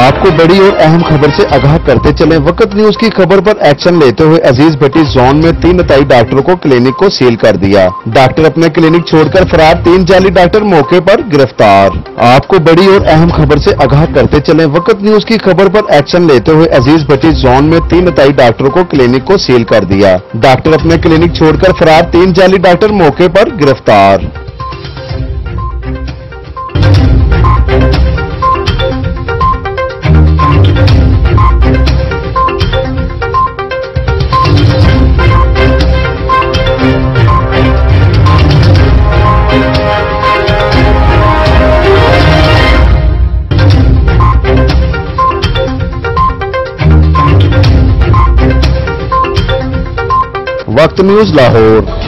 आपको बड़ी और अहम खबर से आगाह करते चलें। वक्त न्यूज की खबर पर एक्शन लेते हुए अजीज भट्टी जोन में 3 नताई डॉक्टरों को क्लिनिक को सील कर दिया। डॉक्टर अपने क्लिनिक छोड़कर फरार, 3 जाली डॉक्टर मौके पर गिरफ्तार। आपको बड़ी और अहम खबर से आगाह करते चलें। वक्त न्यूज की खबर पर एक्शन लेते हुए अजीज भट्टी जोन में 3 नताई डॉक्टरों को क्लिनिक को सील कर दिया। डॉक्टर अपने क्लिनिक छोड़कर फरार, 3 जाली डॉक्टर मौके पर गिरफ्तार। वक्त न्यूज लाहौर।